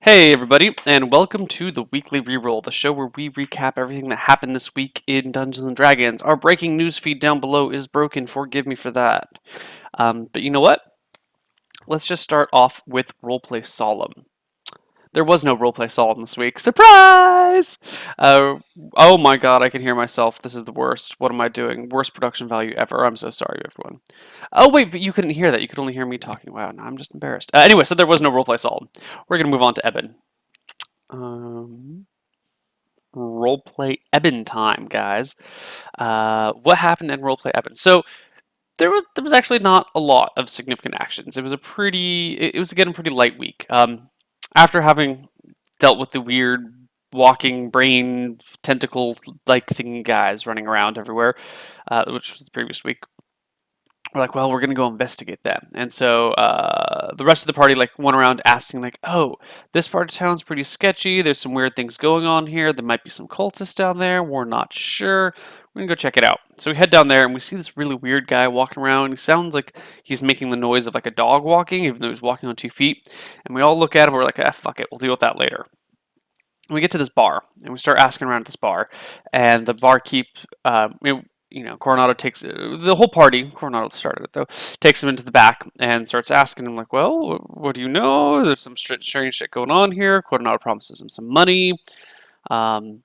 Hey everybody, and welcome to the weekly reroll, the show where we recap everything that happened this week in Dungeons and Dragons. Our breaking news feed down below is broken, forgive me for that. But you know what? Let's just start off with Roleplay Solemn. There was no Roleplay Solemn this week. Surprise! Uh, oh my god, I can hear myself. This is the worst. What am I doing? Worst production value ever. I'm so sorry, everyone. Oh wait, but you couldn't hear that. You could only hear me talking. Wow, now I'm just embarrassed. Anyway, so there was no Roleplay Solemn. We're going to move on to Eben. Roleplay Eben time, guys. What happened in Roleplay Eben? So there was actually not a lot of significant actions. It was again a pretty light week. After having dealt with the weird walking brain tentacle like thing guys running around everywhere, which was the previous week, we're like, well, we're gonna go investigate them. And so the rest of the party like went around asking like, oh, this part of town's pretty sketchy. There's some weird things going on here. There might be some cultists down there. We're not sure. We're gonna go check it out. So we head down there and we see this really weird guy walking around. He sounds like he's making the noise of like a dog walking, even though he's walking on 2 feet. And we all look at him. We're like, ah, fuck it. We'll deal with that later. And we get to this bar and we start asking around at this bar, and the barkeep, Coronado takes the whole party. Coronado started it though. Takes him into the back and starts asking him like, "Well, what do you know? There's some strange shit going on here." Coronado promises him some money, um,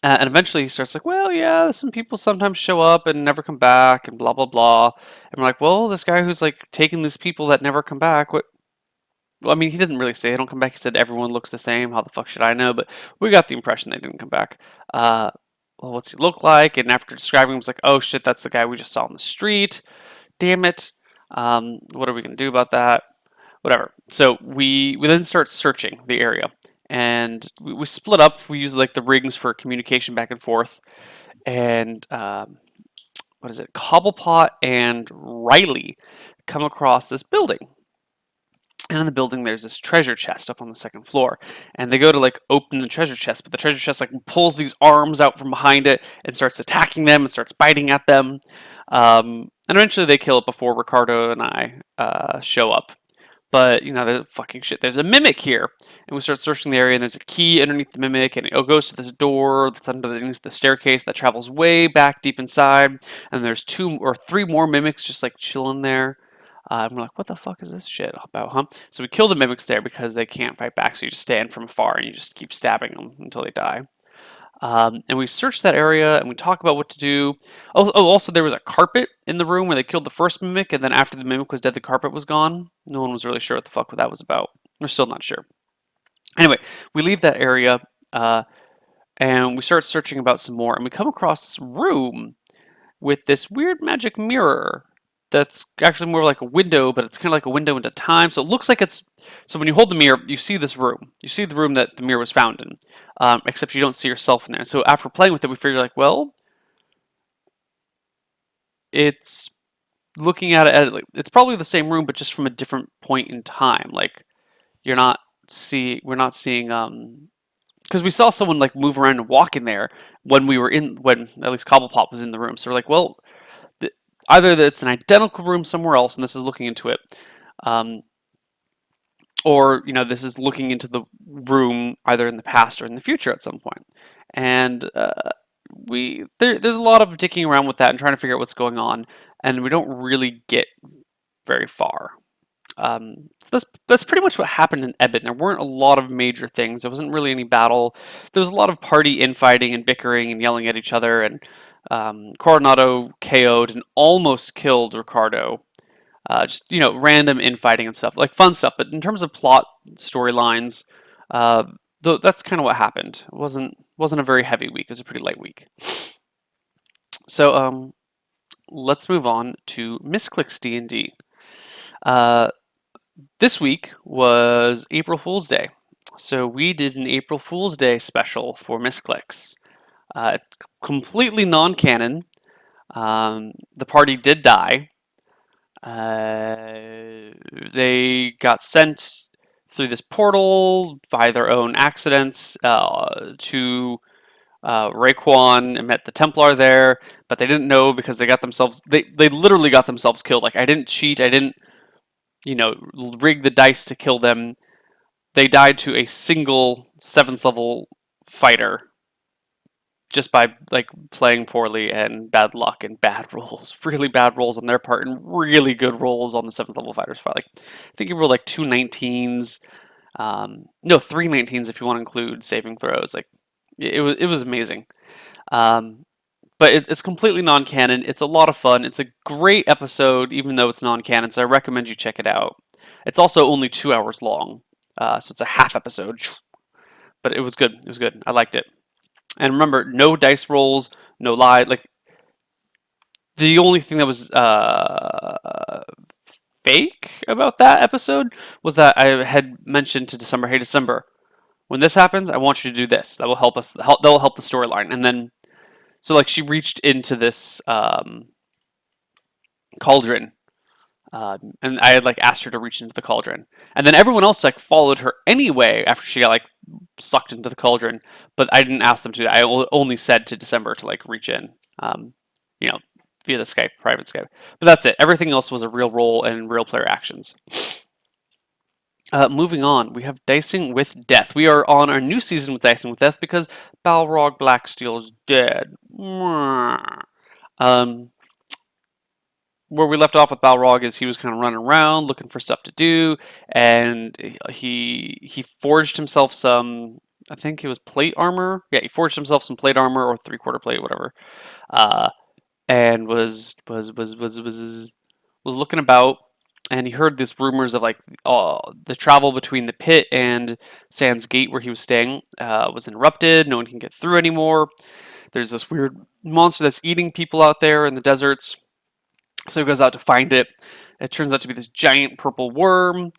and eventually he starts like, "Well, yeah, some people sometimes show up and never come back, and blah blah blah." And we're like, "Well, this guy who's like taking these people that never come back, what?" Well, I mean, he didn't really say they don't come back. He said everyone looks the same. How the fuck should I know? But we got the impression they didn't come back. Uh, well, what's he look like? And after describing him, was like, oh shit, that's the guy we just saw on the street. Damn it. What are we gonna do about that? Whatever. So we then start searching the area, and we split up. We use like the rings for communication back and forth, and what is it? Cobblepot and Riley come across this building, and in the building there's this treasure chest up on the second floor, and they go to like open the treasure chest, but the treasure chest like pulls these arms out from behind it and starts attacking them and starts biting at them, and eventually they kill it before Ricardo and I show up. But you know, there's fucking shit, there's a mimic here, and we start searching the area, and there's a key underneath the mimic, and it goes to this door that's underneath the staircase that travels way back deep inside, and there's 2 or 3 more mimics just like chilling there. And we're like, what the fuck is this shit about, huh? So we kill the mimics there because they can't fight back, so you just stand from afar and you just keep stabbing them until they die. And we search that area and we talk about what to do. Also, there was a carpet in the room where they killed the first mimic, and then after the mimic was dead, the carpet was gone. No one was really sure what the fuck that was about. We're still not sure. Anyway, we leave that area and we start searching about some more, and we come across this room with this weird magic mirror that's actually more like a window, but it's kind of like a window into time. So it looks like it's. So when you hold the mirror, you see this room. You see the room that the mirror was found in, except you don't see yourself in there. So after playing with it, we figure like, well, it's looking at it. It's probably the same room, but just from a different point in time. Like we're not seeing because we saw someone like move around and walk in there when at least Cobblepot was in the room. So we're like, well, either that it's an identical room somewhere else, and this is looking into it, or this is looking into the room either in the past or in the future at some point. And there's a lot of dicking around with that and trying to figure out what's going on, and we don't really get very far. So that's pretty much what happened in Eben. There weren't a lot of major things. There wasn't really any battle. There was a lot of party infighting and bickering and yelling at each other, and Coronado KO'd and almost killed Ricardo. Just random infighting and stuff, like fun stuff. But in terms of plot storylines, that's kind of what happened. It wasn't a very heavy week. It was a pretty light week. So let's move on to Misclicks D&D. This week was April Fool's Day, so we did an April Fool's Day special for Misclicks. Completely non-canon. The party did die. They got sent through this portal by their own accidents to Raekwon and met the Templar there, but they didn't know because they literally got themselves killed. Like, I didn't cheat, I didn't rig the dice to kill them. they died to a single 7th level fighter just by like playing poorly and bad luck and bad rolls, really bad rolls on their part, and really good rolls on the 7th level fighters. Like I think he rolled like 2 19s, no 3 19s if you want to include saving throws. Like it was amazing. Um, but it's completely non-canon. It's a lot of fun. It's a great episode, even though it's non-canon. So I recommend you check it out. It's also only 2 hours long, so it's a half episode. But it was good. It was good. I liked it. And remember, no dice rolls, no lie. Like the only thing that was fake about that episode was that I had mentioned to December, "Hey, December, when this happens, I want you to do this. That will help us. That will help the storyline." And then, so like she reached into this cauldron, and I had like asked her to reach into the cauldron, and then everyone else like followed her anyway after she got like sucked into the cauldron. But I didn't ask them to. I only said to December to like reach in, you know, via the Skype, private Skype. But that's it. Everything else was a real roll and real player actions. Moving on, we have Dicing with Death. We are on our new season with Dicing with Death because Balrog Blacksteel is dead. Um, where we left off with Balrog is he was kind of running around looking for stuff to do, and he forged himself some. I think it was plate armor. Yeah, he forged himself some plate armor or 3/4 plate, whatever. And was looking about, and he heard these rumors of like the travel between the pit and Sand's Gate where he was staying was interrupted. No one can get through anymore. There's this weird monster that's eating people out there in the deserts. So he goes out to find it. It turns out to be this giant purple worm.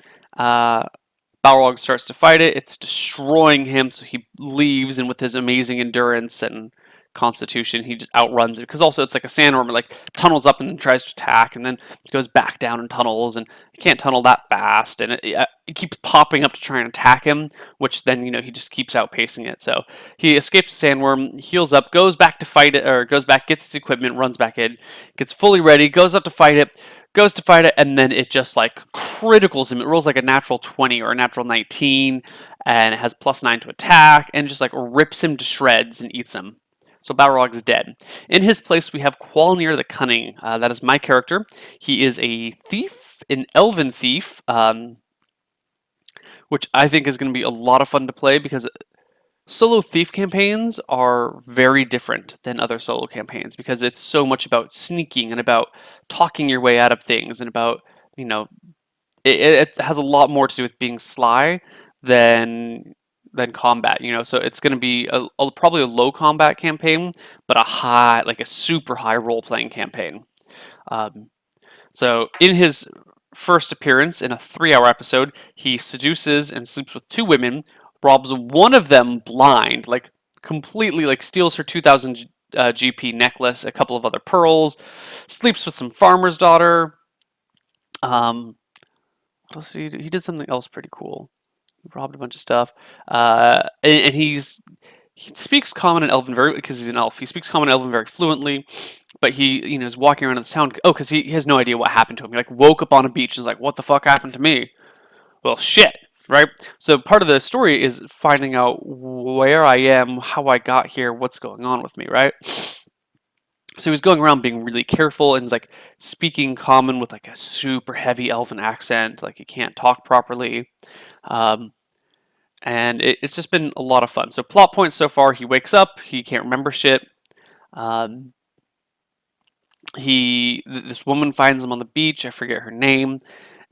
Balrog starts to fight it. It's destroying him, so he leaves, and with his amazing endurance and constitution, he just outruns it. Because also it's like a sandworm, it like tunnels up and then tries to attack, and then goes back down and tunnels, and he can't tunnel that fast, and it keeps popping up to try and attack him, which then he just keeps outpacing it. So he escapes the sandworm, heals up, goes back to fight it, or goes back, gets his equipment, runs back in, gets fully ready, goes up to fight it. Goes to fight it, and then it just like criticals him. It rolls like a natural 20 or a natural 19, and it has +9 to attack, and just like rips him to shreds and eats him. So Balrog is dead. In his place, we have Qualnir the Cunning. That is my character. He is a thief, an elven thief, which I think is going to be a lot of fun to play because solo thief campaigns are very different than other solo campaigns because it's so much about sneaking and about talking your way out of things and about, it has a lot more to do with being sly than combat, so it's going to be probably a low combat campaign, but a super high role playing campaign. So in his first appearance in a 3-hour episode, he seduces and sleeps with 2 women, robs one of them blind, like completely, like steals her 2,000 GP necklace, a couple of other pearls, sleeps with some farmer's daughter. What else did he do? He did something else pretty cool. He robbed a bunch of stuff, and he speaks Common and Elven because he's an elf. He speaks Common and Elven very fluently, but he is walking around in the town. Oh, because he has no idea what happened to him. He like woke up on a beach and is like, "What the fuck happened to me?" Well, shit, right? So part of the story is finding out where I am, how I got here, what's going on with me, right? So he was going around being really careful and like speaking Common with like a super heavy Elven accent, like he can't talk properly. And it's just been a lot of fun. So plot points so far: he wakes up, he can't remember shit. This woman finds him on the beach. I forget her name,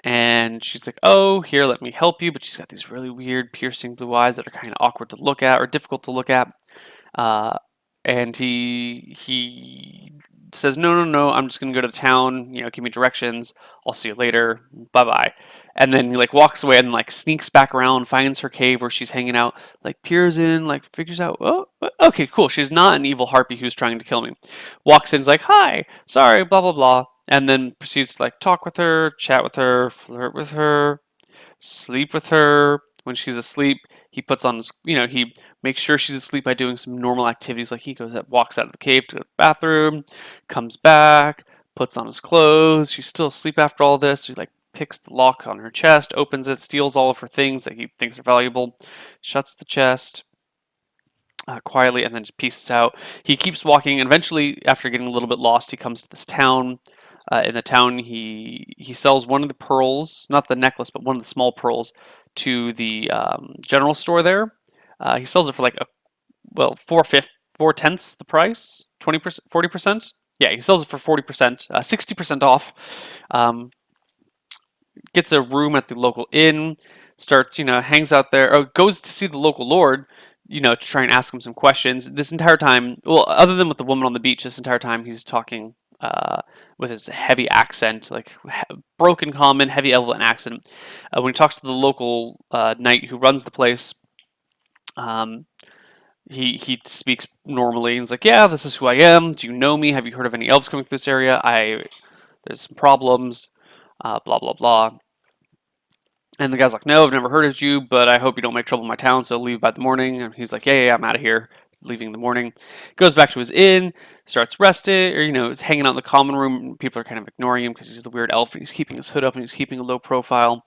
and she's like, "Oh, here, let me help you." But she's got these really weird, piercing blue eyes that are kind of awkward to look at or difficult to look at. And he says, "No, no, no, I'm just gonna go to town. Give me directions. I'll see you later. Bye bye." And then he like walks away and like sneaks back around, finds her cave where she's hanging out, like peers in, like figures out, oh, okay, cool. She's not an evil harpy who's trying to kill me. Walks in's like, "Hi, sorry, blah blah blah," and then proceeds to like talk with her, chat with her, flirt with her, sleep with her. When she's asleep, he puts on his, he makes sure she's asleep by doing some normal activities. Like he walks out of the cave to go to the bathroom, comes back, puts on his clothes. She's still asleep after all this. So he like picks the lock on her chest, opens it, steals all of her things that he thinks are valuable, shuts the chest quietly, and then just pieces out. He keeps walking, and eventually, after getting a little bit lost, he comes to this town. In the town, he sells one of the pearls, not the necklace, but one of the small pearls, to the general store there. He sells it for like a well 4/5, 4/10 the price, 20%, 40%. Yeah, he sells it for 40%, 60% off. Gets a room at the local inn, starts, hangs out there, or goes to see the local lord, to try and ask him some questions. This entire time, well, other than with the woman on the beach, this entire time he's talking with his heavy accent, like broken common, heavy Evelyn accent. When he talks to the local knight who runs the place, um, he speaks normally. He's like, "Yeah, this is who I am. Do you know me? Have you heard of any elves coming through this area? There's some problems. Blah blah blah." And the guy's like, "No, I've never heard of you, but I hope you don't make trouble in my town, so leave by the morning." And he's like, "Yeah, yeah, yeah, I'm out of here." Leaving in the morning, goes back to his inn, starts resting, or is hanging out in the common room. People are kind of ignoring him because he's the weird elf, and he's keeping his hood up, and he's keeping a low profile,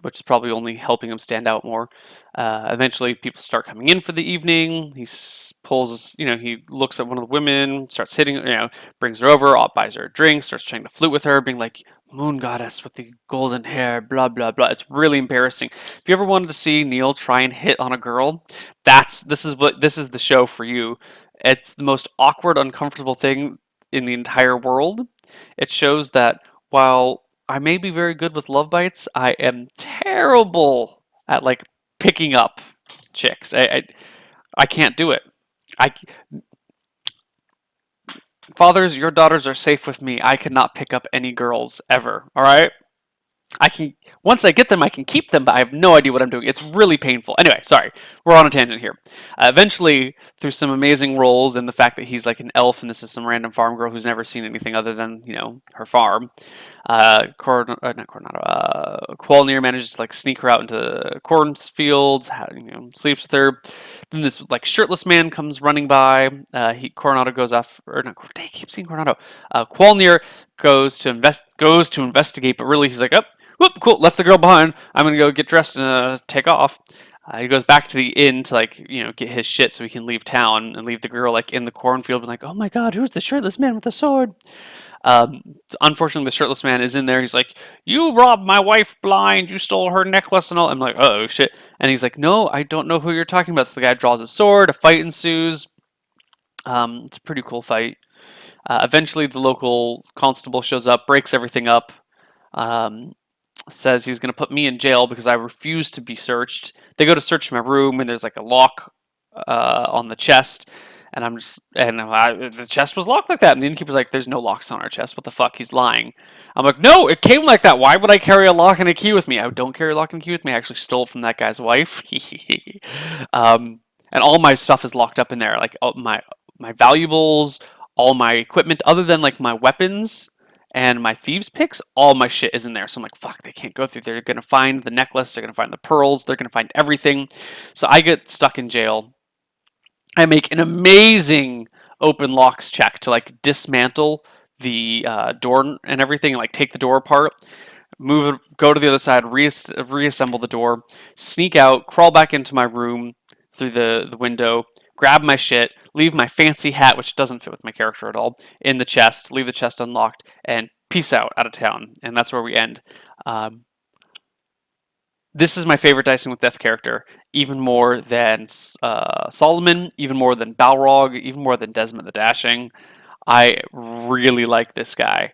which is probably only helping him stand out more. Eventually, people start coming in for the evening. Pulls, he looks at one of the women, starts hitting, brings her over, buys her a drink, starts trying to flute with her, being like, "Moon goddess with the golden hair, blah blah blah." It's really embarrassing. If you ever wanted to see Neil try and hit on a girl, this is the show for you. It's the most awkward, uncomfortable thing in the entire world. It shows that while I may be very good with love bites, I am terrible at like picking up chicks. I can't do it. I Fathers, your daughters are safe with me. I cannot pick up any girls ever. All right. I can Once I get them, I can keep them, but I have no idea what I'm doing. It's really painful. Anyway, sorry, we're on a tangent here. Eventually, through some amazing roles and the fact that he's like an elf and this is some random farm girl who's never seen anything other than her farm, not Coronado, Qualnir manages to like sneak her out into the cornfields. Sleeps with her. Then this like shirtless man comes running by. Coronado goes off, or not. I keep seeing Coronado. Qualnir goes to investigate, but really he's like, "Oh, whoop, cool, left the girl behind. I'm gonna go get dressed and take off." He goes back to the inn to like get his shit so he can leave town and leave the girl like in the cornfield and like, "Oh my god, who's the shirtless man with the sword?" Um, Unfortunately, the shirtless man is in there. He's like, "You robbed my wife blind. You stole her necklace and all." I'm like, "Oh shit!" And he's like, "No, I don't know who you're talking about." So the guy draws his sword. A fight ensues. It's a pretty cool fight. Eventually, the local constable shows up, breaks everything up. Um, Says he's going to put me in jail because I refuse to be searched. They go to search my room, and there's like a lock on the chest, and the chest was locked like that. And the innkeeper's like, "There's no locks on our chest. What the fuck? He's lying." I'm like, "No, it came like that. Why would I carry a lock and a key with me? I don't carry a lock and key with me. I actually stole it from that guy's wife." um, and all my stuff is locked up in there, like all my valuables, all my equipment, other than like my weapons and my thieves picks, all my shit is in there. So I'm like, fuck, they can't go through. They're gonna find the necklace, they're gonna find the pearls, they're gonna find everything. So I get stuck in jail. I make an amazing open locks check to like dismantle the door and everything, and like take the door apart, move it, go to the other side, reassemble the door, sneak out, crawl back into my room through the window, grab my shit, leave my fancy hat, which doesn't fit with my character at all, in the chest, leave the chest unlocked, and peace out of town. And that's where we end. Um, this is my favorite Dicing with Death character, even more than Solomon, even more than Balrog, even more than Desmond the Dashing. I really like this guy,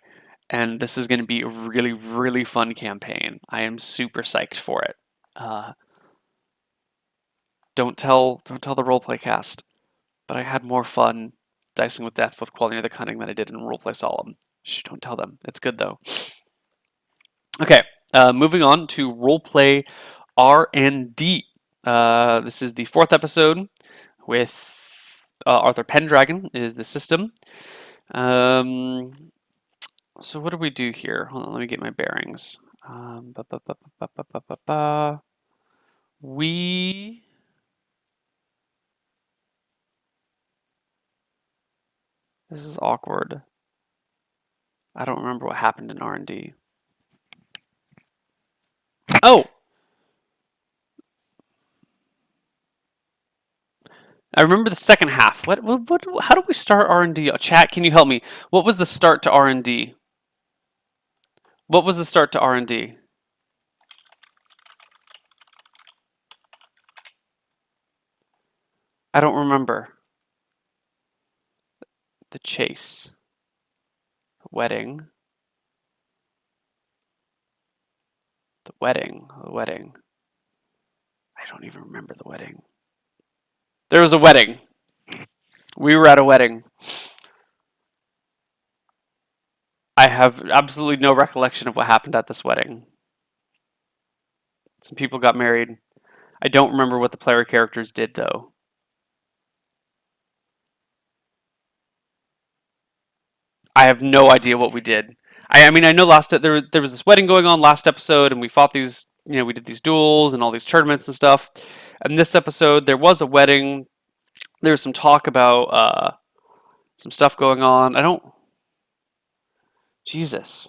and this is going to be a really, really fun campaign. I am super psyched for it. Uh, don't tell the roleplay cast, but I had more fun dicing with death with Quality of the Cunning than I did in roleplay Solemn. Shh, don't tell them. It's good though. Okay, moving on to roleplay R&D. This is the fourth episode with Arthur Pendragon is the system. Um, So what do we do here? Hold on, let me get my bearings. Ba, ba, ba, ba, ba, ba, ba, ba. We This is awkward. I don't remember what happened in R&D. Oh, I remember the second half. What how do we start R&D? Chat, can you help me? What was the start to R&D? What was the start to R&D? I don't remember. The chase. The wedding. The wedding. The wedding. I don't even remember the wedding. There was a wedding. We were at a wedding. I have absolutely no recollection of what happened at this wedding. Some people got married. I don't remember what the player characters did, though. I have no idea what we did. I mean, I know there was this wedding going on last episode, and we fought these. We did these duels and all these tournaments and stuff. And this episode, there was a wedding. There was some talk about some stuff going on. I don't. Jesus.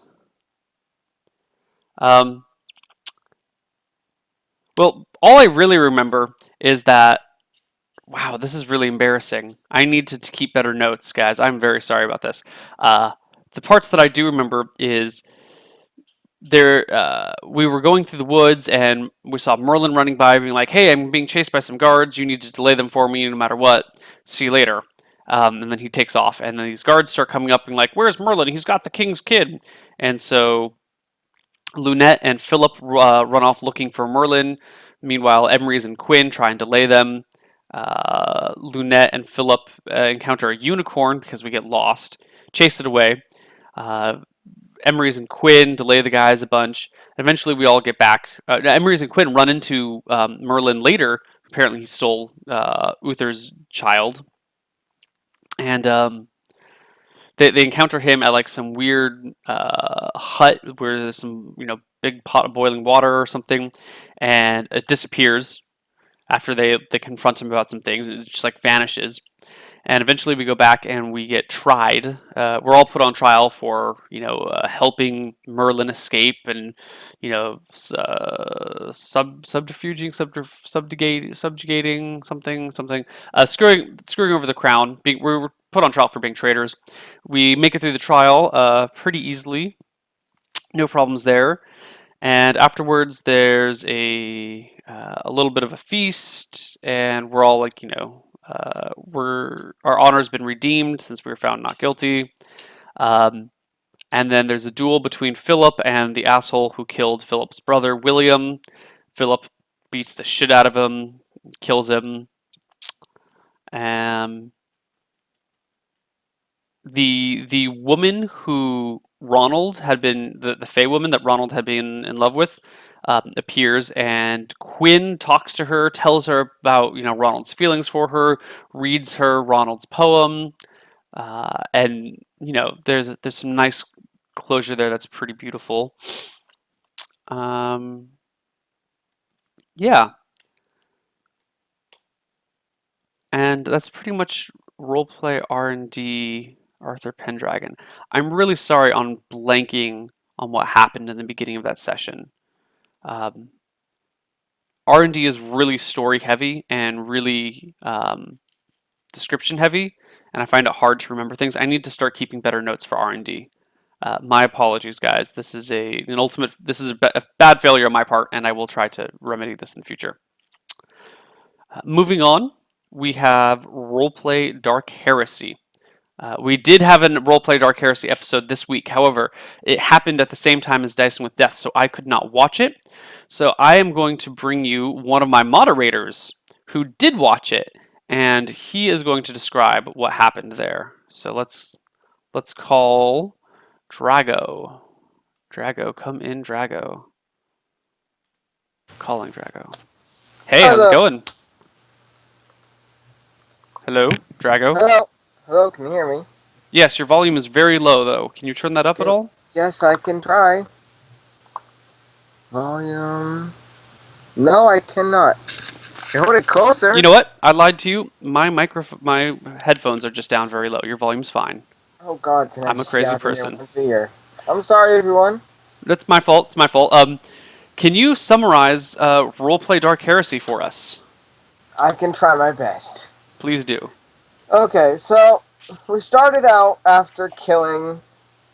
Um, well, all I really remember is that. Wow, this is really embarrassing. I need to keep better notes, guys. I'm very sorry about this. The parts that I do remember is we were going through the woods and we saw Merlin running by being like, hey, I'm being chased by some guards, you need to delay them for me no matter what, see you later. And then he takes off, and then these guards start coming up and like, where's Merlin? He's got the king's kid. And so Lunette and Philip run off looking for Merlin. Meanwhile, Emery's and Quinn try and delay them. Lunette and Philip encounter a unicorn because we get lost, chase it away. uh, Emery's and Quinn delay the guys a bunch. Eventually, we all get back. Emery's and Quinn run into Merlin later. Apparently, he stole Uther's child, and they encounter him at like some weird hut where there's some big pot of boiling water or something, and it disappears after they confront him about some things. It just like vanishes. And eventually we go back and we get tried. We're all put on trial for helping Merlin escape and subjugating something, screwing over the crown. We were put on trial for being traitors. We make it through the trial pretty easily, no problems there. And afterwards, there's a little bit of a feast, and we're all like, our honor's been redeemed since we were found not guilty. And then there's a duel between Philip and the asshole who killed Philip's brother, William. Philip beats the shit out of him, kills him. The woman who Ronald had been the Fey woman that Ronald had been in love with appears, and Quinn talks to her, tells her about Ronald's feelings for her, reads her Ronald's poem, and there's some nice closure there that's pretty beautiful. Yeah, and that's pretty much roleplay R&D Arthur Pendragon. I'm really sorry on blanking on what happened in the beginning of that session. R&D is really story heavy and really description heavy, and I find it hard to remember things. I need to start keeping better notes for R&D. My apologies, guys. This is a bad failure on my part, and I will try to remedy this in the future. Moving on, we have roleplay Dark Heresy. We did have a roleplay Dark Heresy episode this week. However, it happened at the same time as Dicing with Death, so I could not watch it. So I am going to bring you one of my moderators who did watch it, and he is going to describe what happened there. So let's call Drago. Drago, come in, Drago. Calling Drago. Hey, how's it going? Hello, Drago. Hello. Hello, can you hear me? Yes, your volume is very low, though. Can you turn that up at all? Yes, I can try. Volume. No, I cannot. Hold it closer. You know what? I lied to you. My headphones are just down very low. Your volume's fine. Oh God, I'm a crazy person. I'm sorry, everyone. That's my fault. It's my fault. Can you summarize roleplay Dark Heresy for us? I can try my best. Please do. Okay, so we started out after killing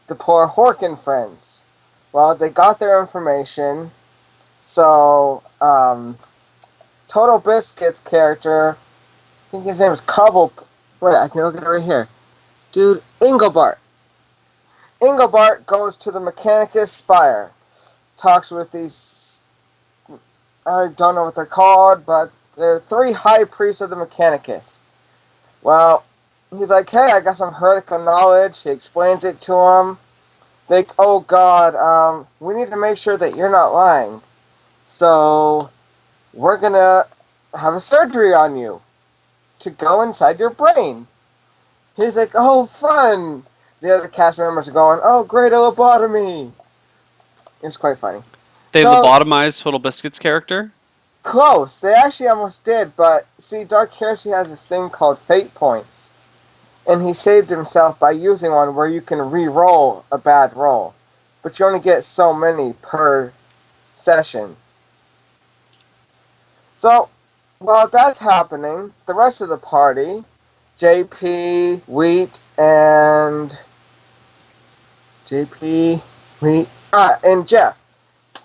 the poor Horkin friends. Well, they got their information, so Total Biscuit's character, I think his name is Cobble. Wait, I can look at it right here. Dude, Engelbart. Engelbart goes to the Mechanicus Spire, talks with these. I don't know what they're called, but they're three high priests of the Mechanicus. Well, he's like, hey, I got some heretical knowledge. He explains it to them. They, oh God, we need to make sure that you're not lying. So we're gonna have a surgery on you to go inside your brain. He's like, oh, fun. The other cast members are going, oh, great, a lobotomy. It's quite funny. They So lobotomized Total Biscuit's character. close. They actually almost did, but see, Dark Heresy has this thing called fate points, and he saved himself by using one where you can re-roll a bad roll, but you only get so many per session. So while that's happening, the rest of the party, JP, Wheat, and JP, Wheat, and Jeff.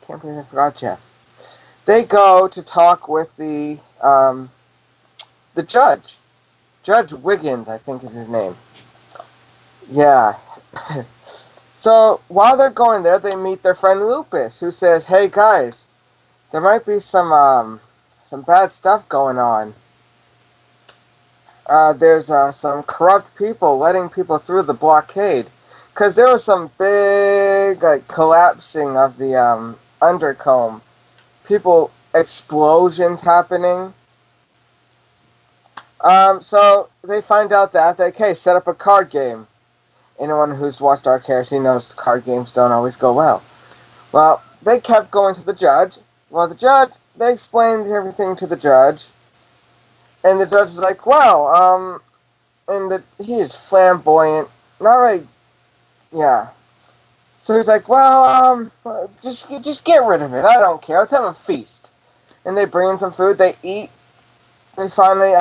Can't believe I forgot Jeff. They go to talk with the judge. Judge Wiggins, I think is his name. Yeah. So while they're going there, they meet their friend Lupus, who says, "Hey guys, there might be some bad stuff going on. There's some corrupt people letting people through the blockade, because there was some big collapsing of the undercomb. People explosions happening. So they find out that they set up a card game. Anyone who's watched Dark Heresy knows card games don't always go well. Well, they kept going to the judge. Well, the judge, they explained everything to the judge, and the judge is like, well, he is flamboyant, not right, yeah. So he's like, well, just get rid of it. I don't care. Let's have a feast. And they bring in some food. They eat. They finally,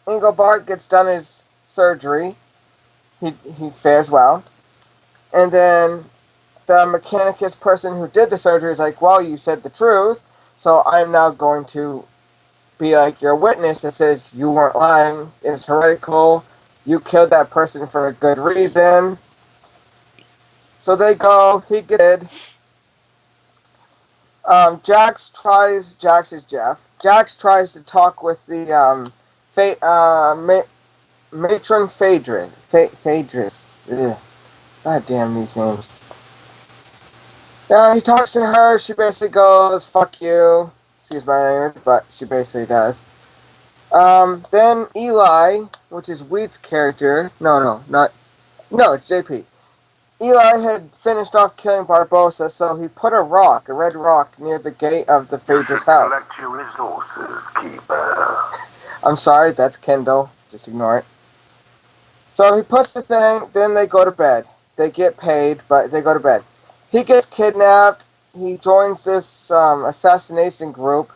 Engelbart gets done his surgery. He fares well. And then the Mechanicus person who did the surgery is like, well, you said the truth, so I'm now going to be like your witness that says you weren't lying. It's heretical. You killed that person for a good reason. So they go. He did. Jax is Jeff. Jax tries to talk with the matron Phaedrus. Ugh. God damn these names. He talks to her. She basically goes, "Fuck you." Excuse my language, but she basically does. Then Eli, which is Wheat's character. No, it's JP. Eli had finished off killing Barbossa, so he put a red rock, near the gate of the Phaedrus house. Collect your resources, keeper. I'm sorry, that's Kendall. Just ignore it. So he puts the thing, then they go to bed. They get paid, but they go to bed. He gets kidnapped. He joins this assassination group.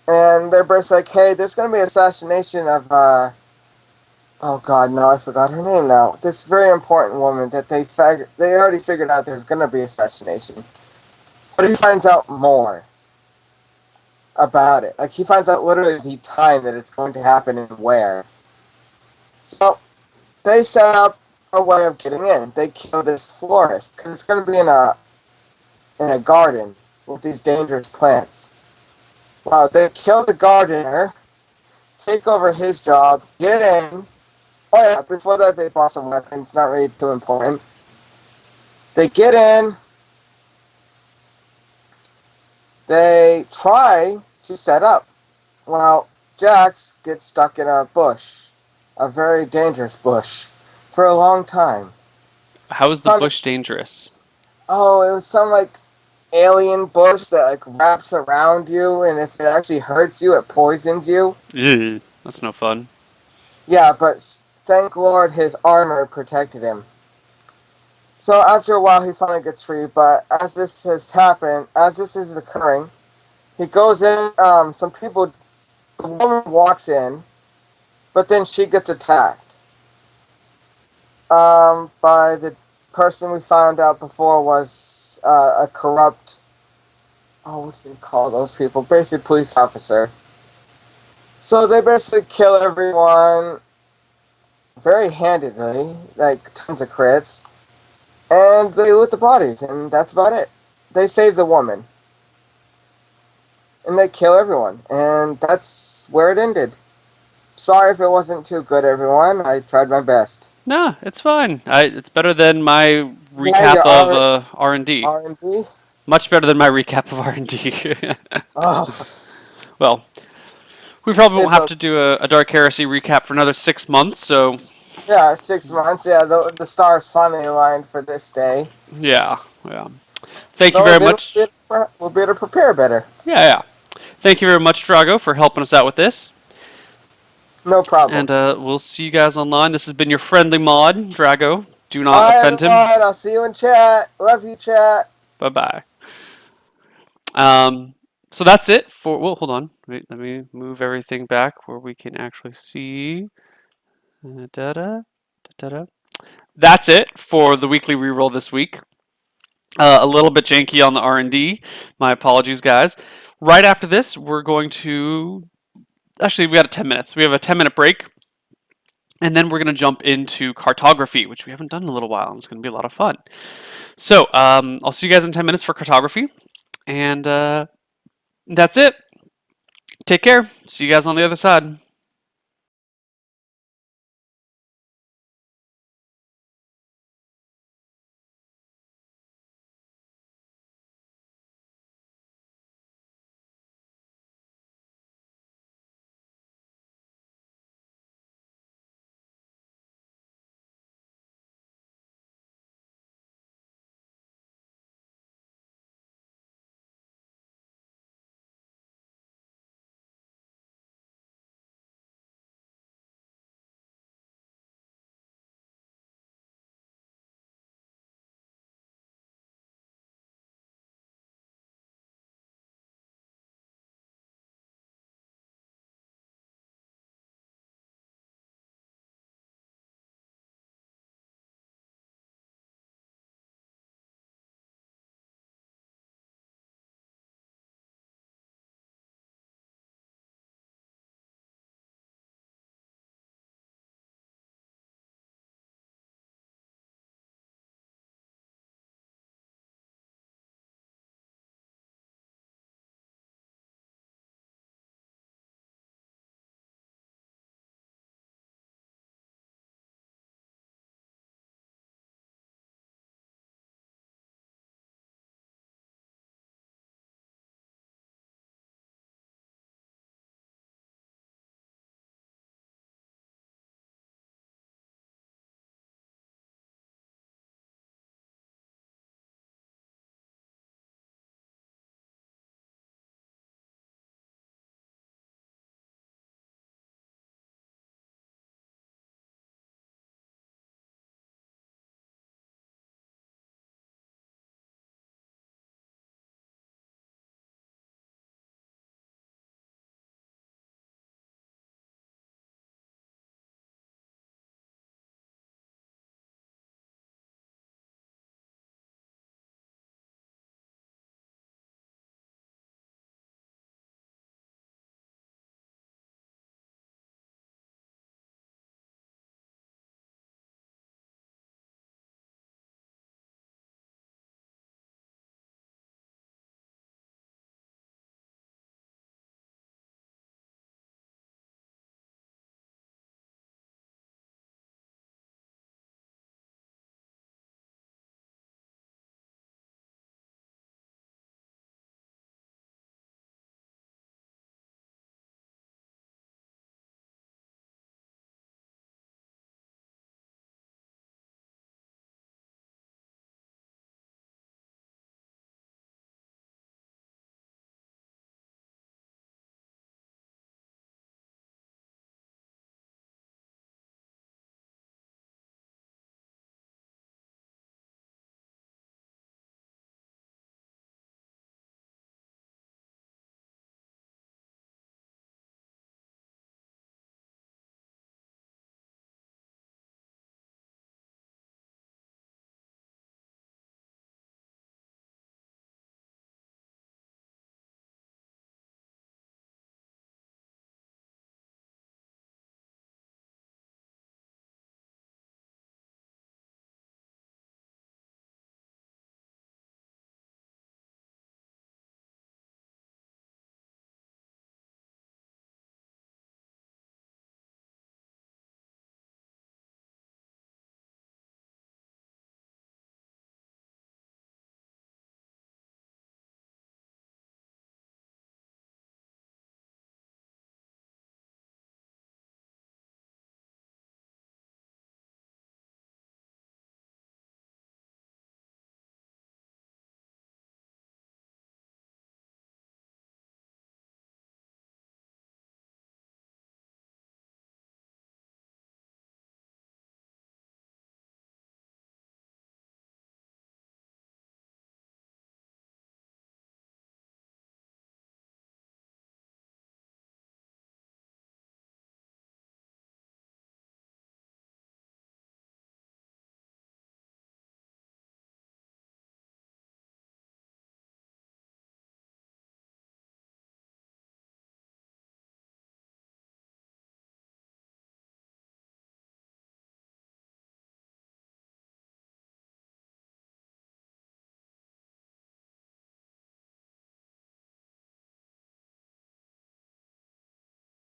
And they're basically like, hey, there's going to be an assassination of, oh god, no, I forgot her name now. This very important woman that they already figured out there's going to be assassination. But he finds out more about it. Like, he finds out literally the time that it's going to happen and where. So, they set up a way of getting in. They kill this florist, because it's going to be in a garden with these dangerous plants. Wow, they kill the gardener, take over his job, get in. Oh yeah, before that they bought some weapons, not really too important. They get in, they try to set up. Well, Jax gets stuck in a bush, a very dangerous bush, for a long time. How is the Found bush dangerous? it was some alien bush that wraps around you, and if it actually hurts you, it poisons you. Ew, that's no fun. Yeah, but thank Lord his armor protected him. So after a while, he finally gets free. But as this is occurring, he goes in. Some people. The woman walks in, but then she gets attacked. By the person we found out before was a corrupt. Oh, what do they call those people? Basically, police officer. So they basically kill everyone very handedly, like tons of crits, and they loot the bodies, and that's about it. They save the woman, and they kill everyone, and that's where it ended. Sorry if it wasn't too good, everyone. I tried my best. No, it's fine. It's better than my Yeah, recap your of R&D. R&D. Much better than my recap of R&D. Oh, Well, we probably won't it's have a to do a Dark Heresy recap for another 6 months, so yeah, 6 months. Yeah, the stars finally aligned for this day. yeah, yeah. Thank you So very then much. we'll be able to prepare better. Yeah, yeah. Thank you very much, Drago, for helping us out with this. No And problem. we'll see you guys online. This has been your friendly mod, Drago. Do not All right, offend him. everyone. I'll see you in chat. Love you, chat. Bye bye. Um, so that's it for. Well, hold on. Wait, let me move everything back where we can actually see. Da-da, da-da. That's it for the weekly reroll this week. A little bit janky on the R&D. My apologies, guys. Right after this, we're going to. Actually, we got 10 minutes. We have a 10-minute break. And then we're going to jump into cartography, which we haven't done in a little while. And it's going to be a lot of fun. So I'll see you guys in 10 minutes for cartography. And that's it. Take care. See you guys on the other side.